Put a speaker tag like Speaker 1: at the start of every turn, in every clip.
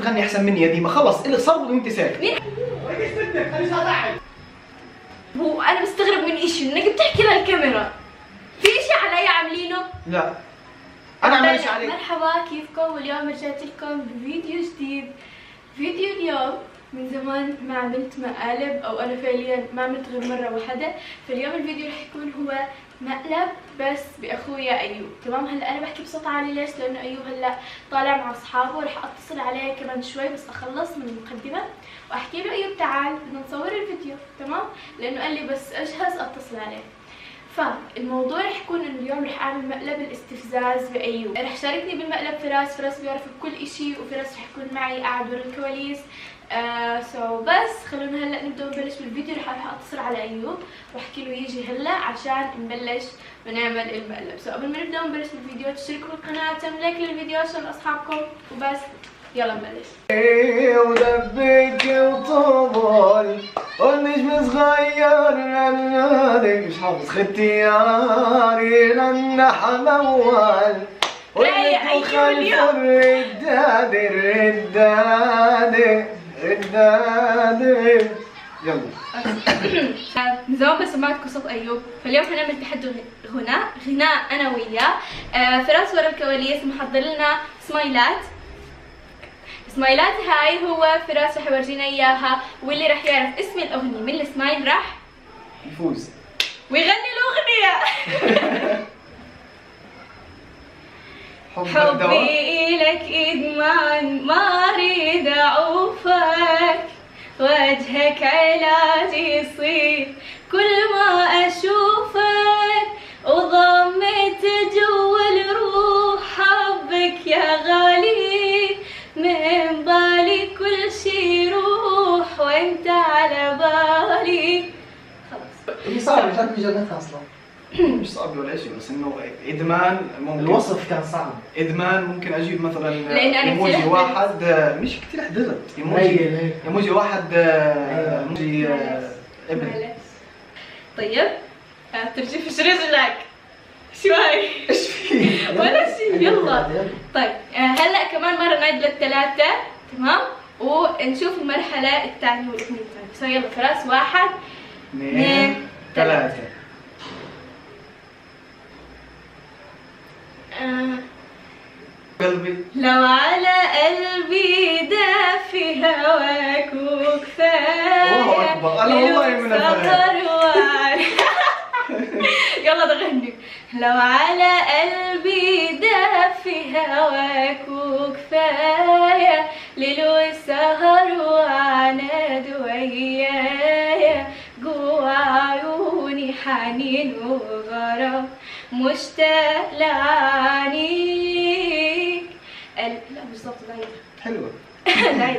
Speaker 1: تغني احسن مني يا ديما، خلص اللي صار وانت ساكت.
Speaker 2: مين؟ هو انا بستغرب من اشي انك بتحكي للكاميرا. في اشي علي عاملينه؟
Speaker 1: لا انا عملش عليك.
Speaker 2: مرحبا، كيفكم؟ واليوم رجعت لكم بفيديو جديد. فيديو اليوم من زمان ما عملت مقالب، او انا فعليا ما عملت غير مره واحده. فاليوم الفيديو رح يكون هو مقلب بس باخويا ايوب. تمام، هلا انا بحكي بصوت عالي ليش؟ لانه ايوب هلا طالع مع اصحابه، رح اتصل عليه كمان شوي بس اخلص من المقدمه واحكي له ايوب تعال بدنا نصور الفيديو. تمام، لانه قال لي بس اجهز اتصل عليه. فالموضوع رح يكون انه اليوم رح اعمل مقلب الاستفزاز بايوب. رح شاركني بالمقلب فراس بيعرف بكل اشي، وفراس رح يكون معي قاعد ورا الكواليس. بس خلونا هلا نبدا نبلش بالفيديو. رح اتصل على ايوب واحكي له يجي هلا عشان نبلش ونعمل المقلب. قبل ما نبدا نبلش بالفيديو تشتركوا بالقناه، تعملوا لايك للفيديو عشان اصحابكم، وبس يلا نبلش.
Speaker 1: ودبك وطول والنجم صغير مش حافظ ختياري لنح موال ولد خلف الرداد يلا.
Speaker 2: من زمان بس سمعتكم صوت ايوب، فاليوم حنعمل تحدي غناء انا وياه. فراس ورا الكواليس محضر لنا سمايلات هاي هو فراس رح يورجينا اياها، واللي رح يعرف اسم الاغنيه من السمايل رح
Speaker 1: يفوز
Speaker 2: ويغني الاغنيه. حبي إلك إدمان، ما أريد أعوفك، وجهك علاجي يصير كل ما أشوفك، وضمت جوا الروح حبك يا غالي، من بالي كل شي يروح وانت على بالي. خلاص
Speaker 3: اللي صعب مش عارف جنتها اصلا.
Speaker 1: مش صعب ولا شيء، بس انه ادمان ممكن.
Speaker 3: الوصف كان صعب.
Speaker 1: ادمان ممكن اجيب مثلا
Speaker 2: ايموجي
Speaker 1: واحد مش كثير حضرت ايموجي واحد ايموجي ابن.
Speaker 2: طيب ترجف رجلك شوي.
Speaker 1: ايش في؟
Speaker 2: ولا شيء، يلا. طيب هلا كمان مره نعيد للثلاثه. تمام، ونشوف المرحله الثانيه والاغنيه الثانيه. يلا فراس، 1 2 3.
Speaker 1: قلبي
Speaker 2: لو على قلبي دافي هواك وكفايه.
Speaker 1: الله اكبر، انا والله من
Speaker 2: يلا تغني. لو على قلبي دافي هواك وكفايه، ليل وسهر وعناد ويايا، جوا عيوني حنين وغرام، مشتاق لعنيك. لا مش ظبط، دايره
Speaker 1: حلوه.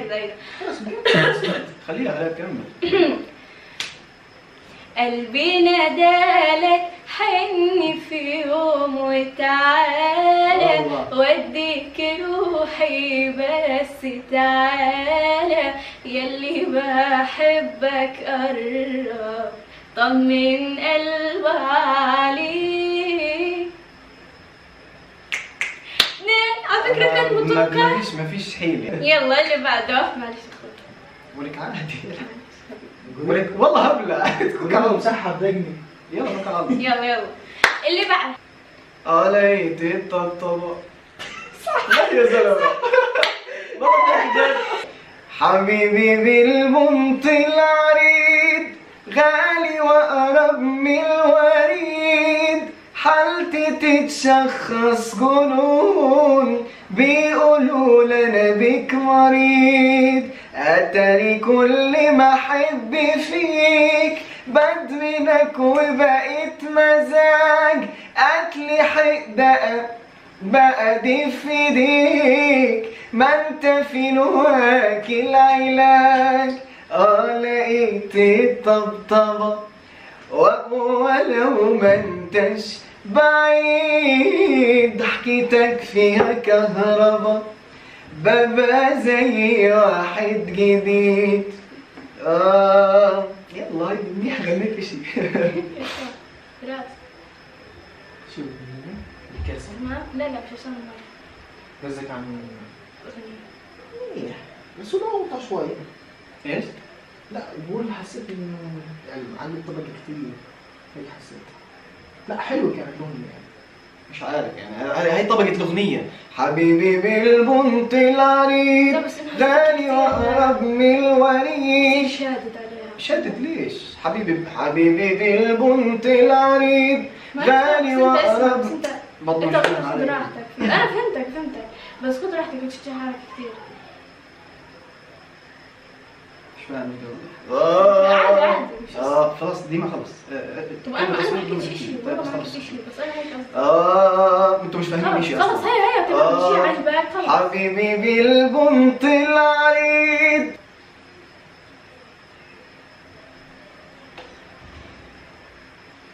Speaker 2: دايره
Speaker 1: خليها عليها كمل.
Speaker 2: قلبي نادالك حني في يوم وتعالى، وديك روحي بس تعالى، يلي بحبك قرب طمن قلبي عليك. على فكرة كان متوقع.
Speaker 1: ما فيش حيلة.
Speaker 2: يلا اللي بعده. معلش ادخل.
Speaker 1: ولك عادي. ولك والله هبلة.
Speaker 3: كمان مسحب دقني.
Speaker 1: يلا توكل على الله.
Speaker 2: يلا اللي بعد.
Speaker 1: عليت الطبطبة. صح يا زلمة. حبيبي بالمنطق العريض، غالي وأقرب من الوريد، حالتي تتشخص جنون، بيقولوا لنا بك مريض، اتاري كل ما احب فيك بدمنك وبقيت مزاج، قتلي حقدقة بقى دي في ايديك، ما انت في نواك العلاج. لقيت الطبطبة ولو ما انتش بعيد، ضحكتك فيها كهربا، بابا زي واحد جديد. يلا هاي منيح، غنيت اشي.
Speaker 3: شو الكاسة؟
Speaker 2: لا مش عشان الماء.
Speaker 3: قصدك عن
Speaker 2: منيح.
Speaker 3: بس هو اوطى شوي.
Speaker 1: ايش؟
Speaker 3: لا بقول حسيت انه يعني معلم طبقة كتير هيك حسيت. لا حلو كانت لون يعني.
Speaker 1: مش عارف يعني هاي طبقة الأغنية. حبيبي بالبنت العريض
Speaker 2: لا، بس إنها
Speaker 1: داني وأقرب من الوريد.
Speaker 2: شادد عليها.
Speaker 1: شدت ليش؟ حبيبي بالبنت العريض داني وأقرب.
Speaker 2: انت
Speaker 1: بطل
Speaker 2: انت
Speaker 1: مش
Speaker 2: خذ
Speaker 1: فاهم علي.
Speaker 2: راحتك. انا فهمتك بس خذ راحتك وتشجع حالك كثير.
Speaker 1: مش فاهم
Speaker 2: عادي مش
Speaker 1: خلاص ديما خلص.
Speaker 2: طب انا ما حكيتش شيء والله ما حكيتش شيء بس انا هيك قصدي.
Speaker 1: انتوا مش فاهمين شيء
Speaker 2: خلص هي تمام شيء عجبك خلص.
Speaker 1: حبيبي بالبنت العريض.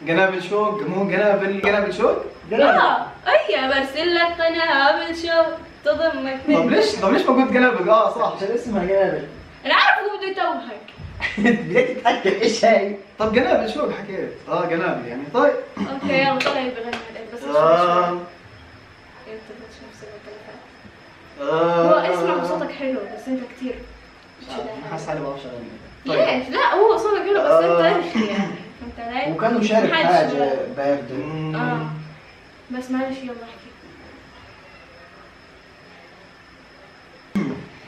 Speaker 1: قنابل شوق مو قنابل شوق؟
Speaker 2: لا هي برسل لك قنابل شوق تضمك.
Speaker 1: طب ليش ما قلت قنابل؟ صح.
Speaker 3: عشان اسمها قنابل.
Speaker 2: انا عارف هو بده يتوهك.
Speaker 3: بدك تتأكد ايش هاي؟
Speaker 1: طب قنابل شوق حكيت. قنابل يعني طيب.
Speaker 2: اوكي يلا طلع بغني عليك بس انت نفسك هو اسمع صوتك حلو بس انت كثير
Speaker 1: حاسس حالي ما بعرفش اغني.
Speaker 2: ليش؟ لا هو صوتك حلو بس انت رخي يعني فهمت علي؟
Speaker 3: وكانوا شارب حاجة باردة.
Speaker 2: بس معلش يلا احكي.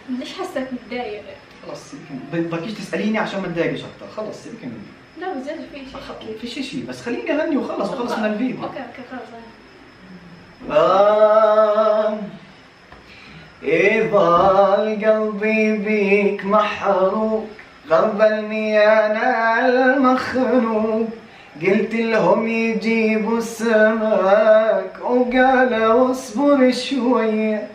Speaker 2: ليش حاسك متضايق؟
Speaker 1: خلص يمكن بدكيش تساليني عشان ما تضايقش اكثر. خلص يمكن
Speaker 2: لا بس زاد في شيء حكي.
Speaker 1: في شيء بس خليني اغني وخلص من الفيديو.
Speaker 2: اوكي خلص.
Speaker 1: يظل قلبي بيك محروق غربلني انا المخنوق. قلت لهم يجيبوا السمك وقالوا اصبر شوية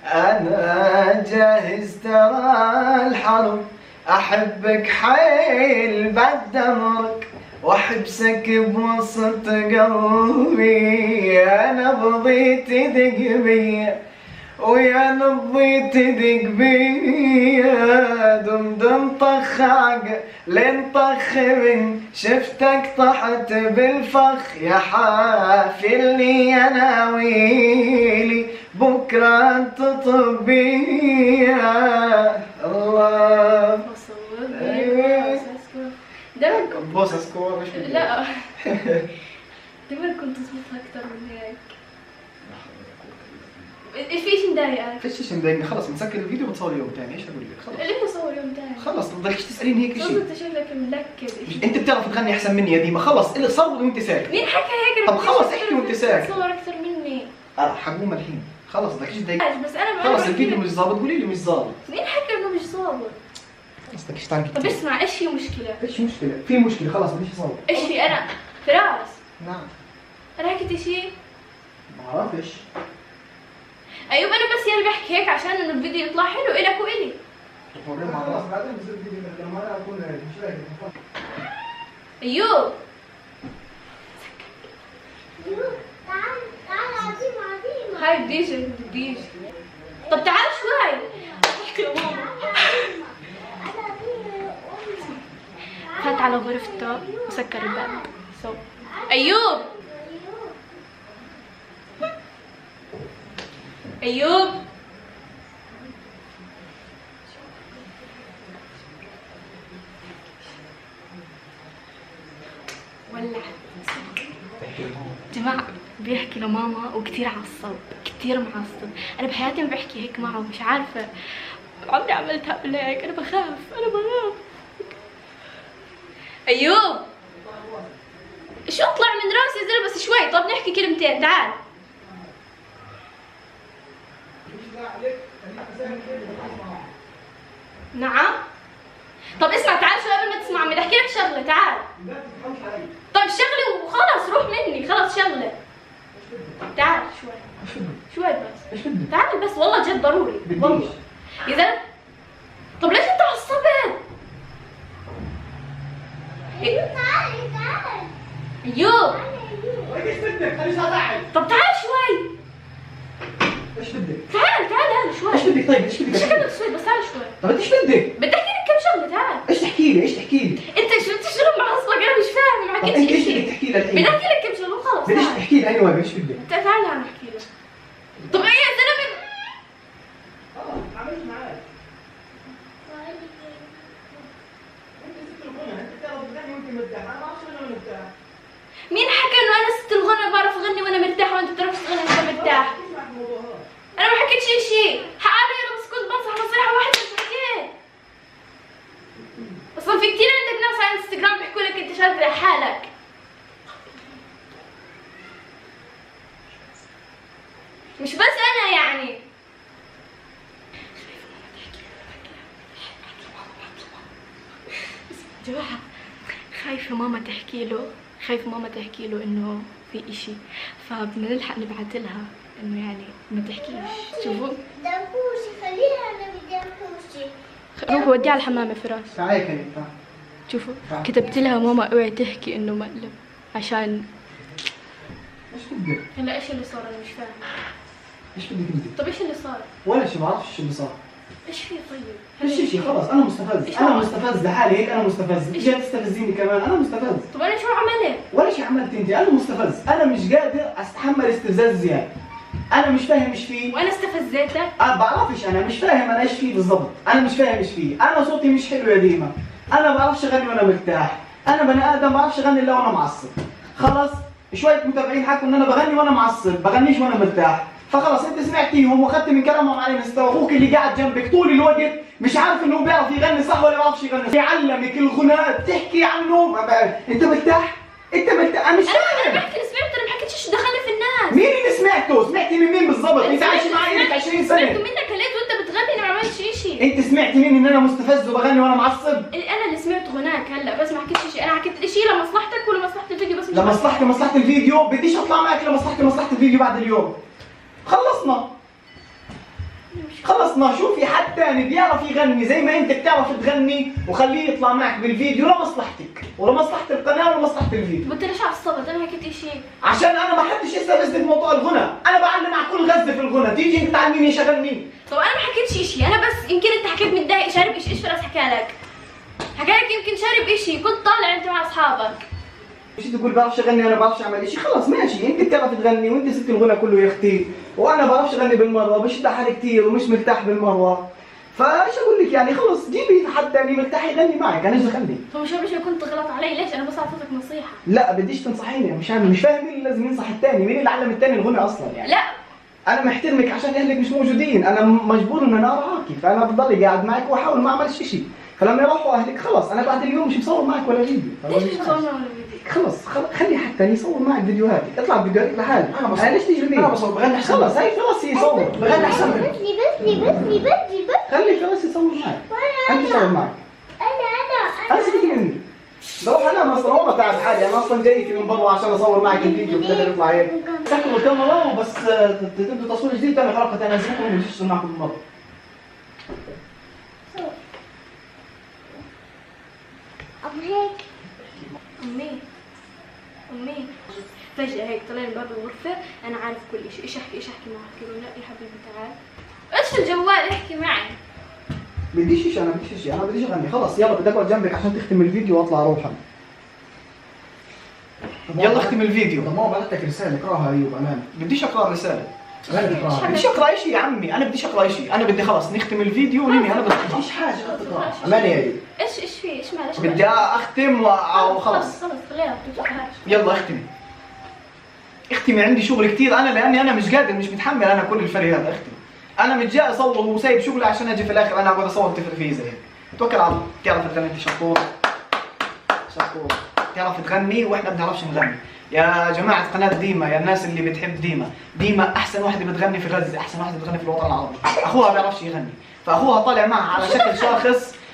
Speaker 1: انا جاهز ترى الحرب. احبك حيل بعد امرك واحبسك بوسط قلبي. انا بضيت تدق بيا ويا نبضي تدق بيا. دم طخ لين طخ من شفتك طحت بالفخ. يا حافلني يا ناويلي بكره انت طبيا. الله
Speaker 2: دايما
Speaker 1: بوس سكور مش
Speaker 2: لا دايما كنت تظبطها اكثر من هيك. ايش في شيء مضايقك؟
Speaker 1: فيش شيء مضايقني. خلص بنسكر الفيديو وبنصور يوم ثاني. ايش اقول لك؟ خلص
Speaker 2: ليه نصور يوم ثاني؟
Speaker 1: خلص ما تضلكش تساليني هيك شيء.
Speaker 2: انت شكلك ملكد.
Speaker 1: انت بتعرف تغني احسن مني يا ديما. خلص اللي صور وانت ساكت.
Speaker 2: مين حكى هيك؟
Speaker 1: طب خلص احكي وانت ساكت.
Speaker 2: تصور اكثر مني.
Speaker 1: حقوم الحين. خلص بدكش تضايق.
Speaker 2: بس انا
Speaker 1: خلص الفيديو مش ظابط. قولي لي مش ظابط.
Speaker 2: مين حكى انه مش ظابط؟
Speaker 1: خلص بدكش تعرفي.
Speaker 2: طب اسمع ايش هي مشكلة؟
Speaker 3: ايش مشكلة؟ في مشكلة خلاص بديش اصور.
Speaker 2: ايش هي انا؟ فراس
Speaker 3: نعم.
Speaker 2: انا حكيت شيء؟
Speaker 3: ما بعرفش.
Speaker 2: ايوب انا بس يعني بحكي هيك عشان انه الفيديو يطلع حلو الك والي.
Speaker 3: خلاص بعدين بصير فيديو لما انا اكون مش رايق.
Speaker 2: ايوب
Speaker 4: تعال عظيم.
Speaker 2: هاي بديش. طب تعال شوي احكي لماما. فات على غرفته وسكر الباب. ايوب ولع. جماعة بيحكي لماما وكتير عصب كتير معصب. انا بحياتي ما بحكي هيك معه مش عارفة عمري عملتها قبل هيك. انا بخاف ايوب شو اطلع من راسي يا زلمة بس شوي. طب نحكي كلمتين تعال. نعم. طب اسمع تعال شوي قبل ما تسمع عم بدي احكي لك شغلة. تعال. طيب شغلة وخلص روح مني. خلص شغلة. تعال شوي بس. تعال بس والله جد ضروري والله. يا زلمة طب ليش انت عصبت؟
Speaker 4: تعال
Speaker 2: ايوب
Speaker 3: ايش بدك؟ انا مش هزعل.
Speaker 2: طب تعال شوي.
Speaker 3: ايش بدك؟
Speaker 2: تعال شوي.
Speaker 3: ايش بدك طيب؟ ايش بدك؟
Speaker 2: مش كمل شوي بس تعال شوي.
Speaker 3: طب ايش بدك؟
Speaker 2: بدي احكي لك كم شغلة. تعال.
Speaker 3: ايش تحكي لي؟
Speaker 2: انت شو معصبك؟ انا مش فاهم ما
Speaker 3: طب انت
Speaker 2: حكيتش
Speaker 3: ايش
Speaker 2: شيء.
Speaker 3: بدك تحكي لي الحين؟
Speaker 2: بدي احكي لك كم شغلة وخلص.
Speaker 3: بديش
Speaker 2: تعال.
Speaker 3: تحكي لي ايوه ايش بدك؟
Speaker 2: تعال انا احكي لك. طب ايه يا زلمة؟
Speaker 3: خلاص عملت معك. مرتاح، انا ما بعرفش اغني وانا مرتاح.
Speaker 2: مين حكى انه انا ست الغنى بعرف اغني وانا مرتاحه وانت بتعرفش تغني وانت مرتاح؟
Speaker 3: اسمع الموضوع هذا.
Speaker 2: انا ما حكيت شيء حقالي انا بس كنت بنصح نصيحه واحده مش حكيت. اصلا في كثير عندك ناس على الانستغرام بيحكوا لك انت شاطر لحالك. مش بس انا يعني. جماعة خايفة ماما تحكي له انه في اشي، فبدنا نلحق نبعث لها انه يعني ما تحكيش. شوفوا
Speaker 4: دمكوشي خليها انا بدي دمكوشي.
Speaker 2: روح وديها على الحمام يا فراس.
Speaker 3: تعالي كريم.
Speaker 2: شوفوا كتبت لها ماما اوعي تحكي انه مقلب عشان
Speaker 3: ايش بدك؟
Speaker 2: هلا ايش اللي صار؟ انا مش فاهمة.
Speaker 3: ايش بدك انت؟
Speaker 2: طب ايش اللي صار؟
Speaker 3: ولا شيء، ما بعرفش شو اللي صار.
Speaker 2: ايش في طيب؟
Speaker 3: ايش شيء خلص انا مستفز، انا مستفز لحالي هيك، انا مستفز، انت جاي تستفزيني كمان، انا مستفز.
Speaker 2: طب انا شو عملت؟
Speaker 3: ولا شيء عملت انت، انا مستفز، انا مش قادر استحمل استفزاز زياد. انا مش فاهم ايش فيه.
Speaker 2: وانا استفزيتك؟
Speaker 3: انا بعرفش، انا مش فاهم انا ايش فيه بالضبط، انا مش فاهم ايش فيه، انا صوتي مش حلو يا ديما، انا بعرفش اغني وانا مرتاح، انا بني ادم بعرفش اغني الا وانا معصب. خلص شويه متابعين حكوا ان انا بغني وانا معصب، بغنيش وانا مرتاح، فخلص انت سمعتيهم واخذت من كلامهم على الانستا، واخوك اللي قاعد جنبك طول الوقت مش عارف انه بيعرف يغني صح ولا ما بيعرفش يغني، بيعلمك الغناء بتحكي عنه انت مرتاح؟ انت مرتاح؟ انا مش فاهم.
Speaker 2: انا بحكي اللي سمعته، انا ما حكيتش ايش دخلني في الناس.
Speaker 3: مين اللي سمعته؟ سمعتي من مين بالضبط؟ انت عايشه معي لك 20 سنه.
Speaker 2: سمعته منك ليت وانت بتغني، انا ما عملتش شيء.
Speaker 3: انت سمعتي مني ان انا مستفز وبغني وانا معصب؟
Speaker 2: انا اللي سمعته غناك هلا، بس ما حكيتش شيء، انا حكيت شيء لمصلحتك ولمصلحه الفيديو بس. مش
Speaker 3: لمصلحتي مصلحة الفيديو، بديش اطلع معك لمصلحتي مصلحة الفيديو بعد اليوم. خلصنا، شوفي حد ثاني بيعرف يغني زي ما انت بتعرف تغني وخليه يطلع معك بالفيديو لمصلحتك ولمصلحة القناة ولمصلحة الفيديو.
Speaker 2: قلت ليش عصبت؟ انا ما حكيت شيء.
Speaker 3: عشان انا ما حدش يستفزني بموضوع الغنى، انا بعلم على كل غزة في الغنى، تيجي انت تعلميني ايش اغني.
Speaker 2: طب انا ما حكيتش شيء، انا بس يمكن انت حكيت متضايق شارب ايش فراس حكى لك؟ حكى لك يمكن شارب شيء، كنت طالع انت مع اصحابك.
Speaker 3: مش تقول بعرفش اغني انا بعرفش اعمل شيء، خلص ماشي، انت بتعرف تغني وانت ست الغنى كله يا اختي، وانا بعرفش اغني بالمره وبشد حالي كثير ومش مرتاح بالمره، فايش اقول لك يعني، خلص جيبي حد ثاني مرتاح يغني معك، انا ايش دخلني؟
Speaker 2: طب مش كنت غلط علي، ليش؟ انا بس اعطيتك نصيحه.
Speaker 3: لا بديش تنصحيني، مش فاهم مين اللي لازم ينصح الثاني، مين اللي علم الثاني الغنى اصلا يعني؟
Speaker 2: لا
Speaker 3: انا محترمك عشان اهلك مش موجودين، انا مجبور ان انا ارعاكي، فانا بضلي قاعد معك واحاول ما اعملش شيء، فلما يروحوا اهلك خلص انا بعد اليوم مش مصور معك ولا فيديو.
Speaker 2: ليش مش مصورنا ولا فيديو؟
Speaker 3: خلص خلي حد ثاني يصور معك فيديوهاتك، اطلع فيديوهاتك لحالك، انا ليش تجري؟ انا بصور بغني احسن، خلص هاي فراس يصور بغني احسن،
Speaker 4: بدي
Speaker 3: خلي فراس يصور معك، انت تصور معك، انا سيبك مني، بروح انام اصلا والله تعب حالي، انا اصلا جايك من برا عشان اصور معك الفيديو بتقدر يطلع هيك، تاكلوا الكاميرا وبس تبدوا تصوير جديد تعمل حلقه انزلكم ومش اشتغل معكم بالمره.
Speaker 2: امي فجأة هيك طلعنا برا الغرفة، أنا عارف كل شيء، إيش أحكي معك؟ قلت له لا يا حبيبي تعال، إيش الجوال احكي معي.
Speaker 3: بديش شيء، أنا بديش أغني، خلص يلا بدي أقعد جنبك عشان تختم الفيديو وأطلع أروح أنا. يلا اختم الفيديو.
Speaker 1: طب ما بعثت لك رسالة اقراها ايوب امان.
Speaker 3: بديش أقرأ الرسالة.
Speaker 1: بديش اقرا شيء يا عمي، انا بديش اقرا شيء، انا بدي خلص نختم الفيديو وننهي، انا بديش حاجة تقرا. امان يا ايوب.
Speaker 2: إيش في؟ إيش معلش؟
Speaker 3: بدي أختم وخلص.
Speaker 2: خلص خليها بتوقفهاش.
Speaker 3: يلا اختمي، عندي شغل كثير انا، لاني انا مش قادر، مش متحمل انا كل الفري هذا، اختمي. انا مش جاي اصور وسايب شغلي عشان اجي في الاخر انا اقعد اصور تفرفيه زي هيك. توكل على الله، تعرف تغني انت شطور. تعرف تغني واحنا ما بنعرفش نغني. يا جماعة قناة ديما، يا الناس اللي بتحب ديما احسن واحدة بتغني في غزة، احسن واحدة بتغني في الوطن العربي. اخوها ما بيعرفش يغني، فاخوها طالع معها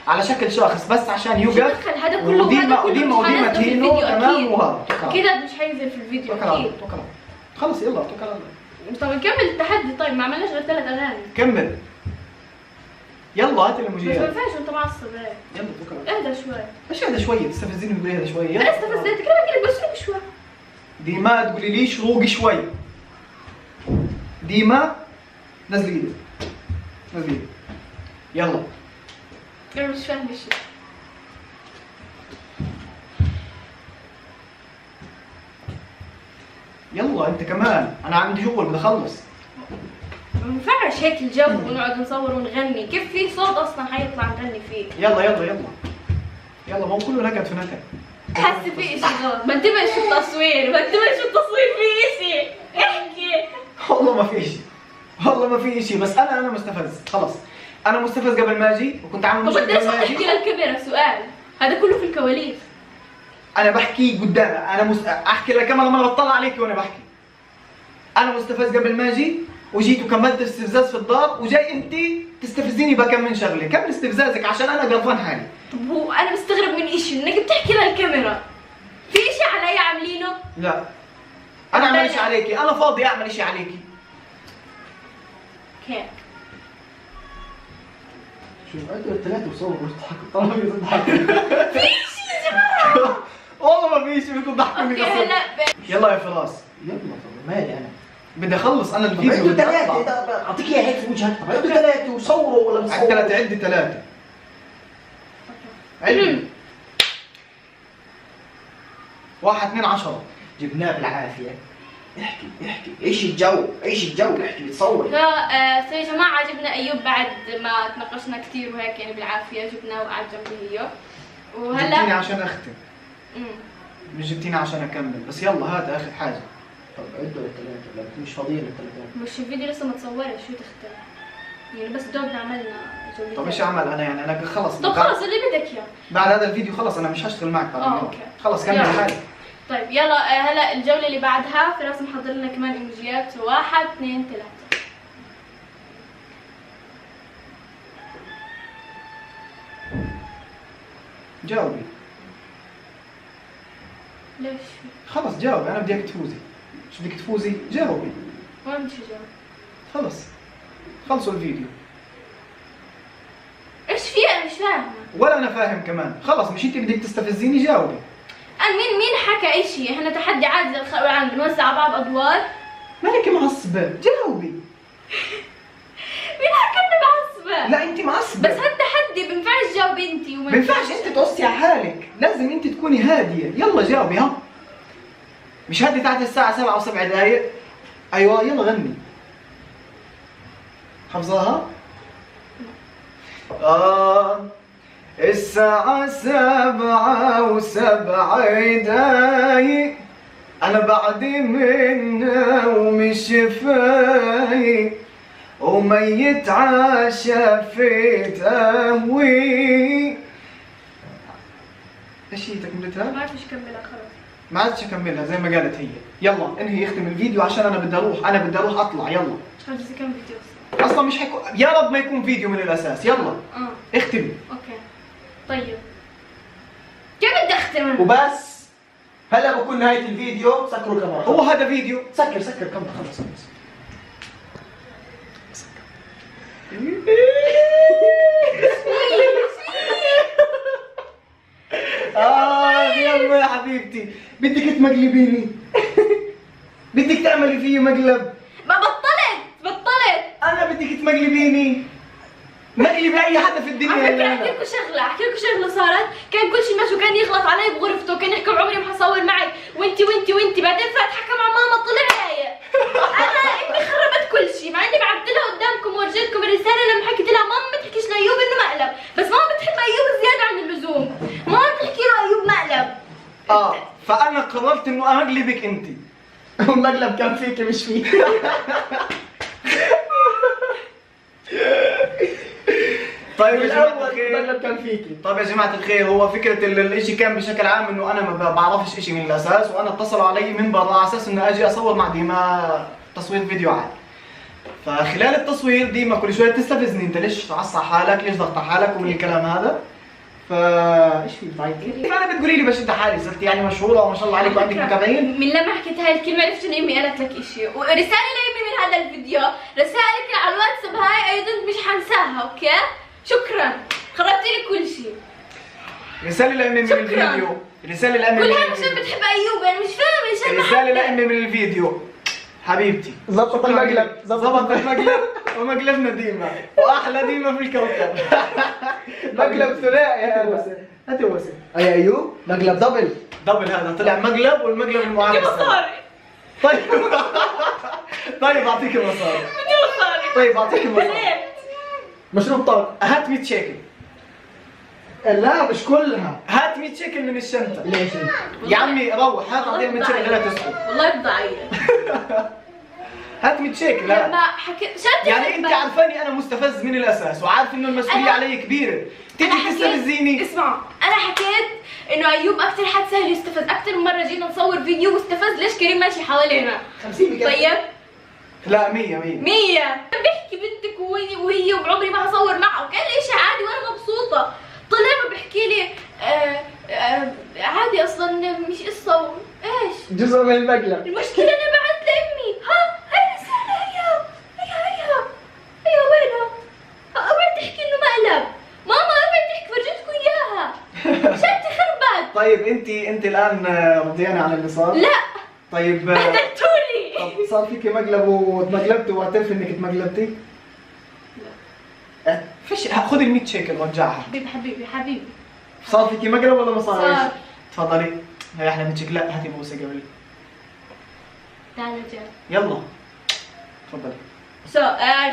Speaker 3: على شكل شاخص بس عشان يوقف.
Speaker 2: هذا كله
Speaker 3: وديما تهينه تمام، وهذا
Speaker 2: كذا مش حينزل في الفيديو اكيد.
Speaker 3: خلص يلا توكل على الله.
Speaker 2: طب نكمل التحدي. طيب ما عملناش غير 3 اغاني.
Speaker 3: كمل يلا هات
Speaker 2: بس ما
Speaker 3: المجيات.
Speaker 2: ينفعش وانت معصب هيك.
Speaker 3: يلا توكل على الله.
Speaker 2: اهدى شوي.
Speaker 3: ايش هذا شوية تستفزيني تقولي هذا شوية؟
Speaker 2: انا استفزتك، انا بحكي لك بس روق شوي.
Speaker 3: ديما تقولي ليش روقي شوي. ديما نزلي ايدك. يلا.
Speaker 2: انا مش فاهمه شيء.
Speaker 3: يلا انت كمان، انا عندي شغل بدي اخلص.
Speaker 2: ما ينفعش هيك الجو ونقعد نصور ونغني، كيف في صوت اصلا حيطلع نغني فيه؟
Speaker 3: يلا ما هو كله نكد في نكد.
Speaker 2: حاسه في اشي غلط، ما انتبهش في التصوير، ما انتبهش في التصوير، في اشي احكي.
Speaker 1: والله ما في شيء، والله ما في شيء، بس انا مستفز خلص. انا مستفز قبل ما اجي وكنت عامل
Speaker 2: طب
Speaker 1: مشكله
Speaker 2: انت ليش
Speaker 1: قبل ما
Speaker 2: تحكي
Speaker 1: اجي.
Speaker 2: للكاميرا؟ سؤال، هذا كله في الكواليس.
Speaker 1: انا بحكي قدام، احكي للكاميرا لما بطلع عليك وانا بحكي. انا مستفز قبل ما اجي وجيت وكملت استفزاز في الدار، وجاي انت تستفزيني بكم من شغله، كمل استفزازك عشان انا قرفان حالي.
Speaker 2: طب هو انا مستغرب من اشي انك بتحكي للكاميرا. في اشي علي عاملينه؟
Speaker 1: لا انا اعمل اشي عليكي، انا فاضي اعمل اشي عليكي.
Speaker 2: كيف؟
Speaker 3: شوف انتوا الثلاثة وصوروا وتضحكوا طالما تضحكوا.
Speaker 2: في اشي يا جماعة.
Speaker 1: والله ما في شيء بدكم تضحكوني
Speaker 2: اوكي
Speaker 1: قصد.
Speaker 2: هلا
Speaker 1: يلا يا فراس
Speaker 3: يلا طب مالي انا.
Speaker 1: بدي اخلص انا
Speaker 3: طب
Speaker 1: الفيديو.
Speaker 3: انتوا
Speaker 1: بدي
Speaker 3: ثلاثة
Speaker 1: أطلع.
Speaker 3: اعطيك اياها هيك في وجهك. طب انتوا ثلاثة وصوروا ولا
Speaker 1: عد ثلاثة،
Speaker 3: بتصوروا؟
Speaker 1: عدي ثلاثة. عدي 1 2 10.
Speaker 3: جبناه بالعافية. احكي احكي ايش الجو؟ ايش الجو؟ احكي بتصور.
Speaker 2: يا جماعة جبنا أيوب بعد ما تناقشنا كثير وهيك يعني بالعافية جبناه وقعد جنبي هي.
Speaker 1: جبتيني
Speaker 2: وهلا
Speaker 1: عشان اختم، مش جبتيني عشان اكمل، بس يلا هات اخر حاجة.
Speaker 3: طب عدوا للثلاثة ولا مش فاضيين للثلاثة؟
Speaker 2: مش الفيديو لسه ما تصورش، شو تختار؟ يعني بس دوبنا عملنا جولتين.
Speaker 1: طب ايش اعمل انا يعني؟ انا خلص
Speaker 2: طب خلص اللي بدك اياه.
Speaker 1: بعد هذا الفيديو خلص انا مش هشتغل معك بعد اليوم.
Speaker 2: اوكي.
Speaker 1: خلص كمل
Speaker 2: يلا.
Speaker 1: حالي.
Speaker 2: طيب يلا هلا الجولة اللي بعدها فراس محضر لنا كمان ايموجيات. 1 2 3.
Speaker 1: جاوبي.
Speaker 2: ليش؟
Speaker 1: خلص جاوبي، انا بدي اياك تفوزي. شو بدك تفوزي؟ جاوبي.
Speaker 2: وين بدي اجاوب؟
Speaker 1: خلص خلصوا الفيديو.
Speaker 2: ايش في؟ انا مش فاهمة.
Speaker 1: ولا انا فاهم كمان. خلص مش انت بدك تستفزيني، جاوبي.
Speaker 2: أنا مين حكى اي شيء؟ احنا تحدي عادي زي الخلق والعالم، بنوزع على بعض ادوار.
Speaker 1: مالك معصبة؟ جاوبي.
Speaker 2: مين حكى اني بعصبة؟
Speaker 1: لا انت معصبة.
Speaker 2: بس هالتحدي بينفعش تجاوبي انت وما
Speaker 1: ما ينفعش انت تقصي على حالك، لازم انت تكوني هادية. يلا جاوبي ها. مش هدي تحت الساعة 7 و7 دقايق. ايوه يلا غني. حافظاها؟ الساعة 7 و7 دقايق، أنا بعد منا ومش فايق، وميت عاشا في تهوي. ايش هي تكملتها؟
Speaker 2: ما بعرف ايش كملها خلص.
Speaker 1: ما عادش اكملها زي ما قالت هي. يلا انهي يختم الفيديو عشان انا بدي اروح، انا بدي اروح اطلع. يلا
Speaker 2: خلص اذا كان فيديو
Speaker 1: اصلا مش حيكون، يا رب ما يكون فيديو من الاساس. يلا اختمي.
Speaker 2: اوكي طيب كيف بدي اختم؟
Speaker 3: وبس. هلا بكون نهاية الفيديو. سكروا الكاميرا.
Speaker 1: هو هذا فيديو.
Speaker 3: سكر الكاميرا خلص خلص.
Speaker 1: يلا يا حبيبتي، بدك تمقلبيني؟ بدك تعملي فيه مقلب؟
Speaker 2: ما بطلت.
Speaker 1: انا بدك تمقلبيني؟ مقلبي اي حدا في الدنيا.
Speaker 2: على فكرة
Speaker 1: يا
Speaker 2: احكي
Speaker 1: لالا.
Speaker 2: لكم شغلة صارت. كان كل شيء ماشي وكان يغلط علي بغرفته، كان يحكي عمري ما حصور معي وانتي بعدين فات حكى مع ماما طلع رايق. انا امي خربت كل شيء، مع اني بعثت لها قدامكم وورجيتكم الرسالة لما حكيت لها ماما ما تحكيش لايوب انه مقلب، بس ماما بتحب ايوب زيادة عن اللزوم. ماما بتحكي له ايوب مقلب.
Speaker 1: فانا قررت انه اقلبك انت.
Speaker 3: والمقلب كان فيك مش فيك.
Speaker 1: طيب يا جماعة
Speaker 3: الاول
Speaker 1: الخير.
Speaker 3: المقلب كان فيكي.
Speaker 1: طيب يا جماعة الخير، هو فكرة الاشي كان بشكل عام انه انا ما بعرفش اشي من الاساس، وانا اتصلوا علي من برا على اساس انه اجي اصور مع ديما تصوير فيديو عادي. فخلال التصوير ديما كل شوية تستفزني، انت ليش تعصى حالك؟ ليش ضغط حالك؟ ومن الكلام هذا. ايش في طيب؟ انا بتقولي لي بشد حالي، صرت يعني مشهورة وما شاء الله عليك وعندك متابعين.
Speaker 2: من لما حكيت هاي الكلمة عرفت انه امي قالت لك اشي، ورسالة لامي من هذا الفيديو، رسائلك على الواتساب هاي ايضا مش حنساها. اوكي؟ شكرا، خربتي لي كل شيء.
Speaker 1: رسالة لأمي من
Speaker 2: شكراً.
Speaker 1: الفيديو. رسالة لأمي
Speaker 2: كل
Speaker 1: من
Speaker 2: هاي عشان
Speaker 1: الفيديو.
Speaker 2: بتحب ايوب، انا مش فاهمة ليش انا
Speaker 1: رسالة
Speaker 2: بحبك.
Speaker 1: لأمي من الفيديو. حبيبتي
Speaker 3: ظبط المقلب.
Speaker 1: ظبط المقلب ومقلبنا ديما واحلى ديما في الكوكب. مقلب ثنائي هذا. هاتي وسم.
Speaker 3: يا ايوب مقلب دبل.
Speaker 1: دبل هذا طلع مقلب والمقلب المعاكس.
Speaker 2: بدي مصاري.
Speaker 1: طيب طيب اعطيك المصاري.
Speaker 2: بدي مصاري.
Speaker 1: طيب اعطيك المصاري.
Speaker 2: ليه؟
Speaker 3: مشروب طاقة.
Speaker 1: هات 100 شيكل.
Speaker 3: لا مش كلها.
Speaker 1: هات 100 شيكل من الشنطه.
Speaker 3: ليش؟
Speaker 1: يا عمي روح هات اعطيها 100 شيكل لا تسكت.
Speaker 2: والله بضعيف.
Speaker 1: هات 100 شيكل هات.
Speaker 2: لما حكيت شد
Speaker 1: يعني انت عارفاني انا مستفز من الاساس وعارف انه المسؤوليه علي كبيره، تيجي تستفزيني.
Speaker 2: اسمع انا حكيت انه ايوب اكثر حد سهل يستفز، اكثر من مره جينا نصور فيديو واستفز، ليش كريم ماشي حوالينا؟
Speaker 3: 50 بكفي.
Speaker 2: طيب
Speaker 1: لا 100
Speaker 2: بحكي بنتك وهي وعمري ما هصور معه، كان اشي عادي وانا مبسوطه. طلع بحكي لي عادي اصلا مش قصه ايش
Speaker 3: جزء من المقلب.
Speaker 2: المشكله انا بعت لامي. ها هي رساله هي وينها؟ اوعي تحكي انه مقلب ماما، اوعي تحكي فرجيتكم اياها شتي خربت.
Speaker 1: طيب انت الان رضيانه على اللي صار؟
Speaker 2: لا
Speaker 1: طيب
Speaker 2: بهدلتوني.
Speaker 1: طب صار فيكي مقلب وتمقلبتي واعترفي انك تمقلبتي؟ لا فيش، خذي ال 100 شيكل رجعها.
Speaker 2: حبيبي
Speaker 1: صار فيكي مقلب ولا ما صار؟
Speaker 2: صار.
Speaker 1: تفضلي هي احلى 100 شيكل. لا هاتي بوسه قبل.
Speaker 2: تعال جاي
Speaker 1: يلا تفضلي.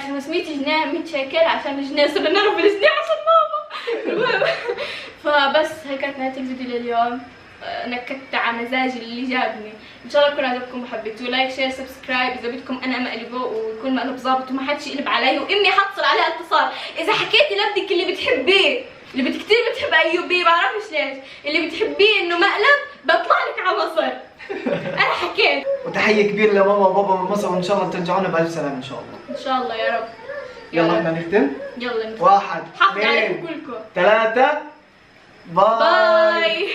Speaker 2: 500 جنيه 100 شيكل عشان الجنيه صرنا نعرف الجنيه عشان ماما. المهم فبس هيك كانت نهاية الفيديو لليوم. نكدت على مزاجي اللي جابني. ان شاء الله يكون عجبكم وحبيتوه. لايك شير سبسكرايب اذا بدكم انا مقلبه ويكون مقلب ظابط وما حدش يقلب علي وامي حتصل عليها اتصال. اذا حكيتي لابنك اللي بتحبيه اللي كثير بتحب ايوبي بعرفش ليش اللي بتحبيه انه مقلب بطلع لك على مصر. انا حكيت.
Speaker 1: وتحيه كبيره لماما وبابا من مصر وان شاء الله ترجعونا بالف سلامه ان شاء الله.
Speaker 2: ان شاء الله يا رب.
Speaker 1: يلا احنا نختم.
Speaker 2: يلا
Speaker 1: 1
Speaker 2: حافظ
Speaker 1: 2
Speaker 2: عليكم كلكم.
Speaker 1: 3 باي.
Speaker 2: باي.